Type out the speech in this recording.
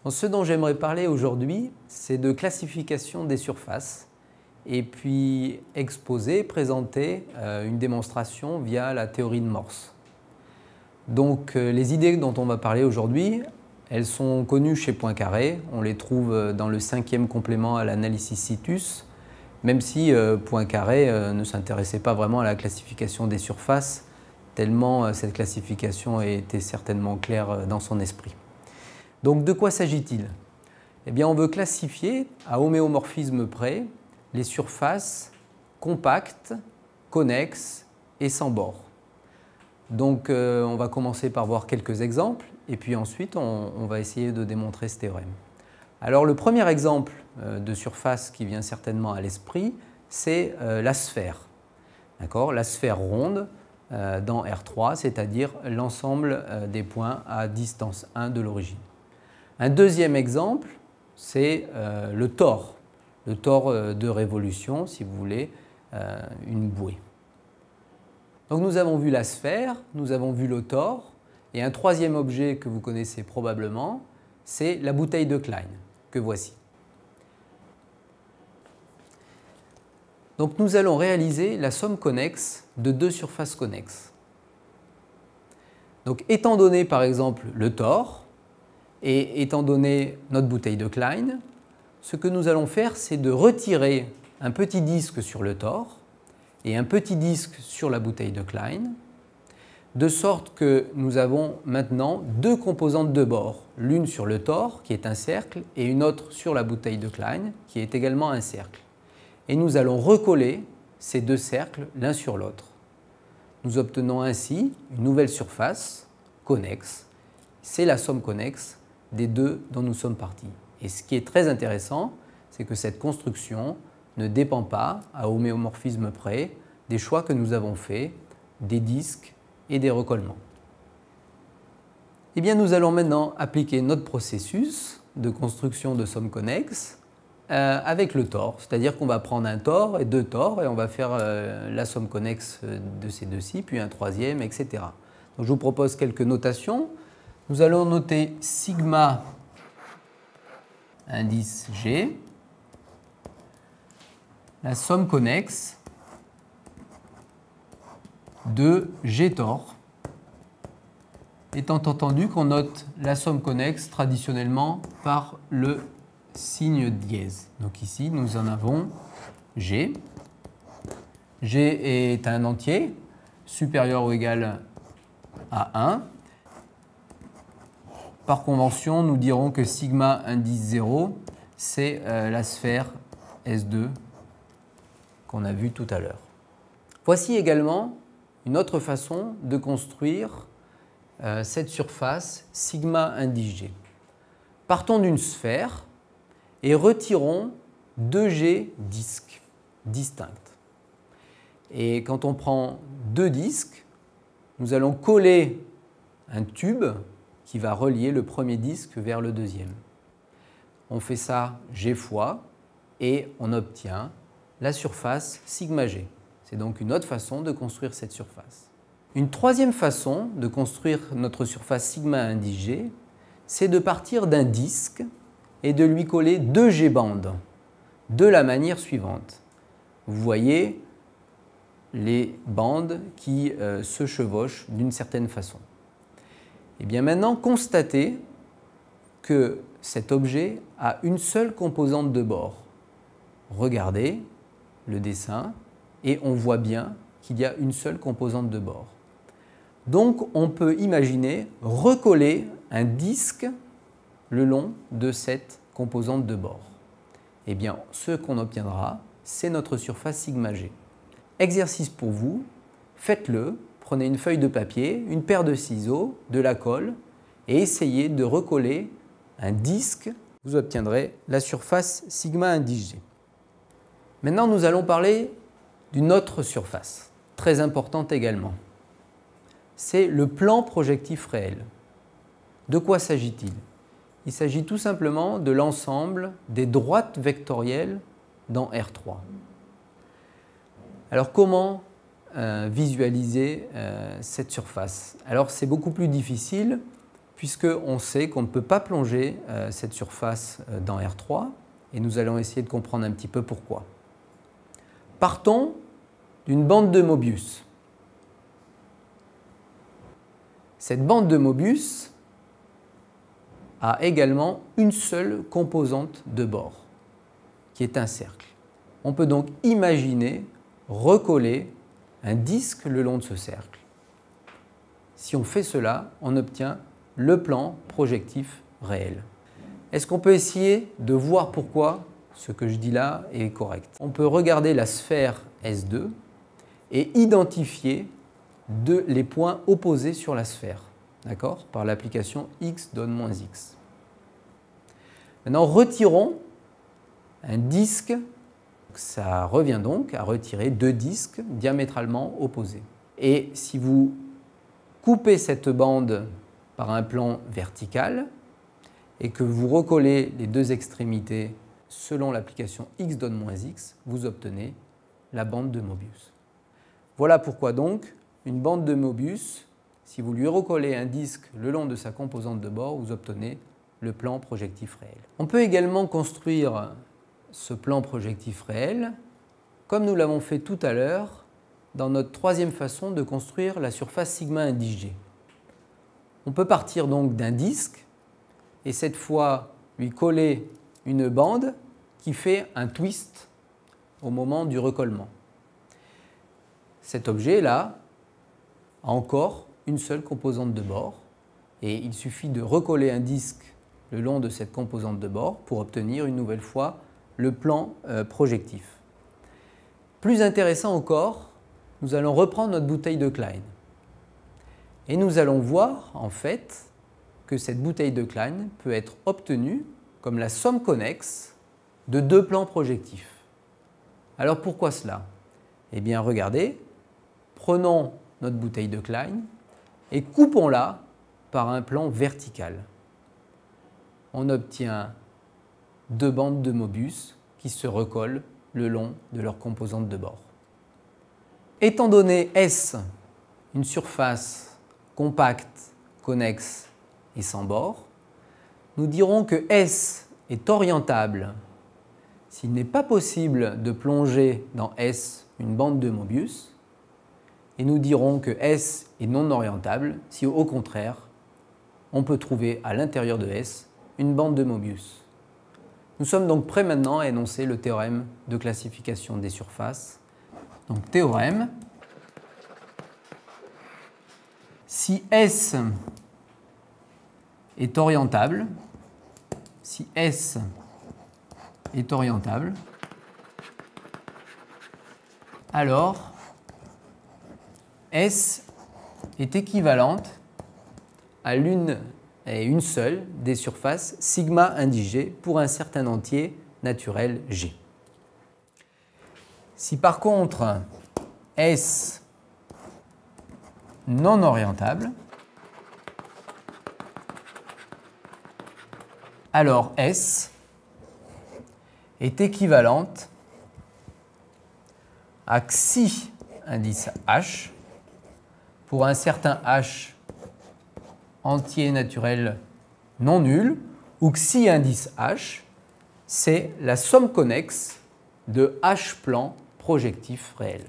Ce dont j'aimerais parler aujourd'hui, c'est de classification des surfaces et puis exposer, présenter une démonstration via la théorie de Morse. Donc les idées dont on va parler aujourd'hui, elles sont connues chez Poincaré, on les trouve dans le 5e complément à l'analysis situs, même si Poincaré ne s'intéressait pas vraiment à la classification des surfaces, tellement cette classification était certainement claire dans son esprit. Donc de quoi s'agit-il? Eh bien, on veut classifier, à homéomorphisme près, les surfaces compactes, connexes et sans bord. Donc on va commencer par voir quelques exemples et puis ensuite on va essayer de démontrer ce théorème. Alors le premier exemple de surface qui vient certainement à l'esprit, c'est la sphère. La sphère ronde dans R3, c'est-à-dire l'ensemble des points à distance 1 de l'origine. Un deuxième exemple, c'est le tore de révolution, si vous voulez, une bouée. Donc nous avons vu la sphère, nous avons vu le tore, et un troisième objet que vous connaissez probablement, c'est la bouteille de Klein, que voici. Donc nous allons réaliser la somme connexe de deux surfaces connexes. Donc étant donné par exemple le tore, et étant donné notre bouteille de Klein, ce que nous allons faire, c'est de retirer un petit disque sur le tore et un petit disque sur la bouteille de Klein, de sorte que nous avons maintenant deux composantes de bord, l'une sur le tore, qui est un cercle, et une autre sur la bouteille de Klein, qui est également un cercle. Et nous allons recoller ces deux cercles l'un sur l'autre. Nous obtenons ainsi une nouvelle surface connexe. C'est la somme connexe des deux dont nous sommes partis. Et ce qui est très intéressant, c'est que cette construction ne dépend pas, à homéomorphisme près, des choix que nous avons faits, des disques et des recollements. Eh bien, nous allons maintenant appliquer notre processus de construction de sommes connexes avec le tore, c'est-à-dire qu'on va prendre un tore et deux tores et on va faire la somme connexe de ces deux-ci, puis un troisième, etc. Donc, je vous propose quelques notations. Nous allons noter sigma indice G, la somme connexe de G tore, étant entendu qu'on note la somme connexe traditionnellement par le signe dièse. Donc ici, nous en avons G. G est un entier supérieur ou égal à 1. Par convention, nous dirons que sigma indice 0, c'est la sphère S2 qu'on a vue tout à l'heure. Voici également une autre façon de construire cette surface sigma indice G. Partons d'une sphère et retirons 2G disques distincts. Et quand on prend deux disques, nous allons coller un tube qui va relier le premier disque vers le deuxième. On fait ça G fois et on obtient la surface sigma G. C'est donc une autre façon de construire cette surface. Une troisième façon de construire notre surface sigma indice G, c'est de partir d'un disque et de lui coller deux G-bandes de la manière suivante. Vous voyez les bandes qui se chevauchent d'une certaine façon. Et bien maintenant, constatez que cet objet a une seule composante de bord. Regardez le dessin et on voit bien qu'il y a une seule composante de bord. Donc on peut imaginer recoller un disque le long de cette composante de bord. Eh bien, ce qu'on obtiendra, c'est notre surface sigma G. Exercice pour vous, faites-le. Prenez une feuille de papier, une paire de ciseaux, de la colle et essayez de recoller un disque. Vous obtiendrez la surface sigma indice G. Maintenant, nous allons parler d'une autre surface, très importante également. C'est le plan projectif réel. De quoi s'agit-il? Il s'agit tout simplement de l'ensemble des droites vectorielles dans R3. Alors comment visualiser cette surface? Alors c'est beaucoup plus difficile puisqu'on sait qu'on ne peut pas plonger cette surface dans R3, et nous allons essayer de comprendre un petit peu pourquoi. Partons d'une bande de Mobius. Cette bande de Mobius a également une seule composante de bord, qui est un cercle. On peut donc imaginer recoller un disque le long de ce cercle. Si on fait cela, on obtient le plan projectif réel. Est-ce qu'on peut essayer de voir pourquoi ce que je dis là est correct? On peut regarder la sphère S2 et identifier les points opposés sur la sphère, d'accord, par l'application x donne moins x. Maintenant, retirons un disque. Ça revient donc à retirer deux disques diamétralement opposés. Et si vous coupez cette bande par un plan vertical et que vous recollez les deux extrémités selon l'application x donne moins x, vous obtenez la bande de Mobius. Voilà pourquoi donc une bande de Mobius, si vous lui recollez un disque le long de sa composante de bord, vous obtenez le plan projectif réel. On peut également construire ce plan projectif réel comme nous l'avons fait tout à l'heure dans notre troisième façon de construire la surface sigma indice G. On peut partir donc d'un disque et cette fois lui coller une bande qui fait un twist au moment du recollement. Cet objet-là a encore une seule composante de bord et il suffit de recoller un disque le long de cette composante de bord pour obtenir une nouvelle fois le plan projectif. Plus intéressant encore, nous allons reprendre notre bouteille de Klein. Et nous allons voir en fait que cette bouteille de Klein peut être obtenue comme la somme connexe de deux plans projectifs. Alors pourquoi cela? Eh bien regardez, prenons notre bouteille de Klein et coupons-la par un plan vertical. On obtient deux bandes de Mobius qui se recollent le long de leurs composantes de bord. Étant donné S une surface compacte, connexe et sans bord, nous dirons que S est orientable s'il n'est pas possible de plonger dans S une bande de Mobius, et nous dirons que S est non orientable si au contraire on peut trouver à l'intérieur de S une bande de Mobius. Nous sommes donc prêts maintenant à énoncer le théorème de classification des surfaces. Donc théorème, si S est orientable, alors S est équivalente à l'une et une seule des surfaces sigma indice G pour un certain entier naturel G. Si par contre S non orientable, alors S est équivalente à xi indice H pour un certain H entier naturel non nul, où xi indice H, c'est la somme connexe de H plan projectif réel.